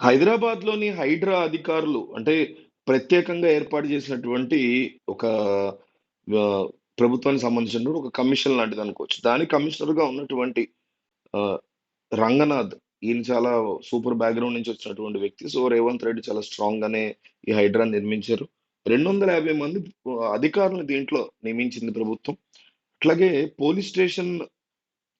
హైదరాబాద్‌లోని హైడ్రా అధికారులు అంటే ప్రత్యేకంగా ఏర్పాటు చేసినటువంటి ఒక ఆహ్, ప్రభుత్వానికి సంబంధించినటువంటి ఒక కమిషన్ లాంటిదనుకోవచ్చు. దానికి కమిషనర్‌గా ఉన్నటువంటి ఆహ్, రంగనాథ్ ఈయన చాలా సూపర్ బ్యాక్‌గ్రౌండ్ నుంచి వచ్చినటువంటి వ్యక్తి. సో, రేవంత్ రెడ్డి చాలా స్ట్రాంగ్‌గానే ఈ హైడ్రాని నిర్మించారు. 250 మంది అధికారులను దీంట్లో నియమించింది ప్రభుత్వం. అట్లాగే పోలీస్ స్టేషన్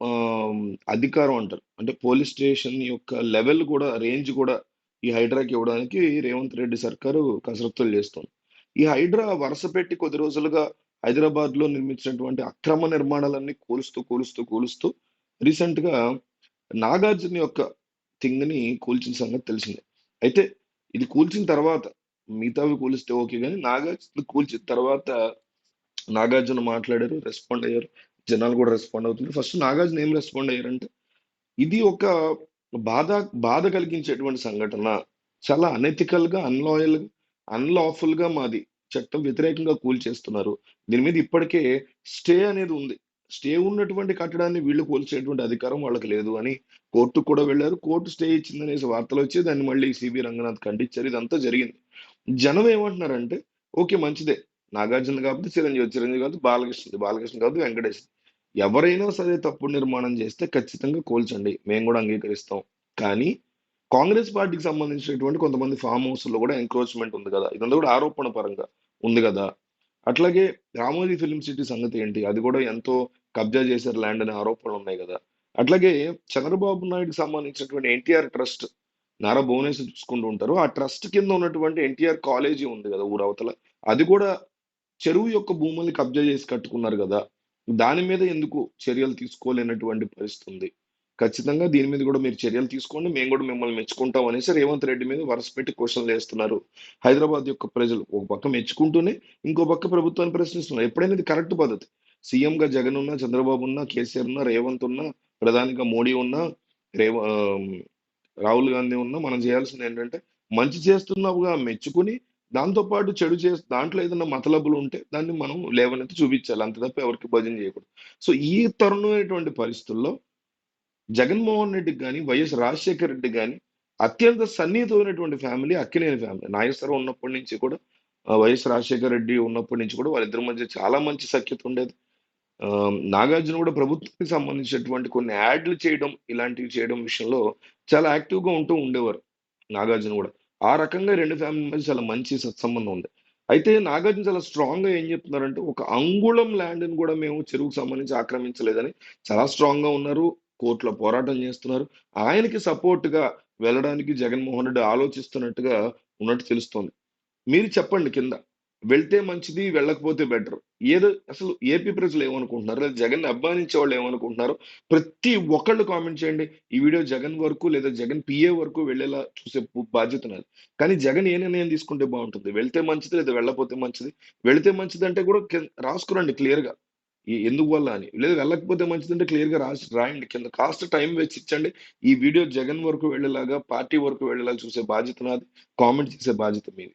ఆహ్, అధికారం అంటారు. అంటే పోలీస్ స్టేషన్ యొక్క లెవెల్ గూడా, రేంజ్ గూడా ఈ హైడ్రాకి ఇవ్వడానికి రేవంత్ రెడ్డి సర్కారు కసరత్తులు చేస్తుంది. ఈ హైడ్రా వరుసపెట్టి కొద్ది రోజులుగా హైదరాబాద్‌లో నిర్మించినటువంటి అక్రమ నిర్మాణాలన్నీ కూలుస్తూ రీసెంట్‌గా నాగార్జున యొక్క థింగ్‌ని కూల్చిన సంగతి తెలిసిందే. అయితే ఇది కూల్చిన తర్వాత మిగతావి కూలిస్తే ఓకే గానీ, నాగార్జున కూల్చిన తర్వాత నాగార్జున మాట్లాడారు, రెస్పాండ్ అయ్యారు. జనాలు గూడా రెస్పాండ్ అవుతున్నారు. ఫస్ట్ నాగార్జున ఏం రెస్పాండ్ అయ్యారంటే, ఇది ఒక బాధ బాధ కలిగించేటువంటి సంఘటన. చాలా అనెథికల్‌గా, అన్‌లాఫుల్‌గా మాది చట్టం వ్యతిరేకంగా కూల్చేస్తున్నారు. దీని మీద ఇప్పటికే స్టే అనేది ఉంది. స్టే ఉన్నటువంటి కట్టడాన్ని వీళ్ళు కూల్చేటువంటి అధికారం వాళ్ళకి లేదు అని కోర్టుకి కూడా వెళ్లారు. కోర్టు స్టే ఇచ్చిందనేసి వార్తలొచ్చాయి. దాన్ని మళ్ళీ సిబి రంగనాథ్ ఖండించారు. ఇదంతా జరిగింది. జనం ఏమంటున్నారంటే, ఓకే మంచిదే. నాగార్జున కాకపోతే చిరంజీవి, చిరంజీవి కాకపోతే బాలకృష్ణది, బాలకృష్ణ కాకపోతే వెంకటేష్. ఎవరైనా సరే తప్పుడు నిర్మాణం చేస్తే ఖచ్చితంగా కూల్చండి. మేము గూడా అంగీకరిస్తాం. కానీ కాంగ్రెస్ పార్టీకి సంబంధించినటువంటి కొంతమంది ఫార్మ్ హౌస్‌లో గూడా ఎంక్రోచ్‌మెంట్ ఉంది గదా! ఇదంతా గూడా ఆరోపణ పరంగా ఉంది గదా! అట్లాగే రామోజీ ఫిల్మ్ సిటీ సంగతి ఏంటి? అది గూడా ఎంతో కబ్జా చేశారు ల్యాండ్ అనే ఆరోపణలున్నాయి గదా! అట్లాగే చంద్రబాబు నాయుడుకి సంబంధించినటువంటి ఎన్టీఆర్ ట్రస్ట్ నారా భువనేశ్వర్ చూసుకుంటూ ఉంటారు. ఆ ట్రస్ట్ కింద ఉన్నటువంటి ఎన్టీఆర్ కాలేజీ ఉంది గదా! ఊరవతల. అది గూడా చెరువు యొక్క భూముల్ని కబ్జా చేసి కట్టుకున్నారు గదా! దాని మీద ఎందుకు చర్యలు తీసుకోలేనటువంటి పరిస్థితి ఉంది. ఖచ్చితంగా దీని మీద గూడా మీరు చర్యలు తీసుకోండి. మేము గూడా మిమ్మల్ని మెచ్చుకుంటాం అనేసి రేవంత్ రెడ్డి మీద వరుసపెట్టి క్వెషన్‌లేస్తున్నారు. హైదరాబాద్ యొక్క ప్రజలు. ఒక పక్క మెచ్చుకుంటూనే, ఇంకో పక్క ప్రభుత్వాన్ని ప్రశ్నిస్తున్నారు. ఎప్పుడైనా ఇది కరెక్ట్ పద్ధతి. సీఎంగా జగన్ ఉన్నా, చంద్రబాబు ఉన్నా, కేసీఆర్ ఉన్నా, రేవంత్ ఉన్నా, ప్రధానిగా మోడీ ఉన్నా, ఆహ్, రాహుల్ గాంధీ ఉన్నా మనం చేయాల్సిందేంటంటే, మంచి చేస్తున్నావుగా మెచ్చుకొని, దాంతో పాటు చెడు దాంట్లో ఏదన్నా మతలబులుంటే దాన్ని మనం లేవనెత్తి చూపించాలి. అంతే తప్ప ఎవరికీ భజన చేయకూడదు. సో, ఈ తరుణమైనటువంటి పరిస్థితుల్లో జగన్మోహన్ రెడ్డికి గాని, వైఎస్ రాజశేఖర్ రెడ్డికి గాని అత్యంత సన్నిహితమైనటువంటి ఫ్యామిలీ అక్కినేని ఫ్యామిలీ. నాగేశ్వరరావు ఉన్నప్పటి నుంచి కూడా వైఎస్ రాజశేఖర్ రెడ్డి ఉన్నప్పటి నుంచి కూడా వాళ్ళిద్దరి మధ్య చాలా మంచి సఖ్యత ఉండేది. నాగార్జున కూడా ప్రభుత్వానికి సంబంధించినటువంటి కొన్ని యాడ్‌లు చేయడం, ఇలాంటివి చేయడం విషయంలో చాలా యాక్టివ్‌గా ఉంటూ ఉండేవారు. నాగార్జున గూడా. ఆ రకంగా 2 ఫ్యామిలీల మధ్య చాలా మంచి సత్సంబంధం ఉంది. అయితే నాగార్జున చాలా స్ట్రాంగ్‌గా ఏం చెప్తున్నారంటే, ఒక అంగుళం ల్యాండ్‌ని గూడా మేము చెరువుకు సంబంధించి ఆక్రమించలేదని చాలా స్ట్రాంగ్‌గా ఉన్నారు. కోర్ట్‌లో పోరాటం చేస్తున్నారు. ఆయనకి సపోర్ట్‌గా వెళ్ళడానికి జగన్మోహన్ రెడ్డి ఆలోచిస్తున్నట్టుగా ఉన్నట్టు తెలుస్తోంది. మీరు చెప్పండి కింద. వెళ్తే మంచిది, వెళ్ళకపోతే బెటర్. ఏదో అసలు ఏపీ ప్రజలు ఏమనుకుంటున్నారు? లేదా జగన్‌ని అభిమానించే వాళ్ళు ఏమనుకుంటున్నారో ప్రతి ఒక్కళ్ళు కామెంట్ చేయండి. ఈ వీడియో జగన్ వరకు లేదా జగన్ పీఏ వరకు వెళ్ళేలా చూసే బాధ్యత నాది. కానీ జగన్ ఏ నిర్ణయం తీసుకుంటే బావుంటుంది? వెళ్తే మంచిది లేదా వెళ్ళకపోతే మంచిది? వెళ్తే మంచిదంటే కూడా రాసుకురండి క్లియర్‌గా. ఎందుకు వల్ల అని. లేదా వెళ్ళకపోతే మంచిదంటే క్లియర్‌గా రాయండి కింద. కాస్త టైం వెచ్చించండి. ఈ వీడియో జగన్ వరకు వెళ్ళేలాగా, పార్టీ వరకు వెళ్ళేలాగా చూసే బాధ్యత నాది. కామెంట్ చేసే బాధ్యత మీది.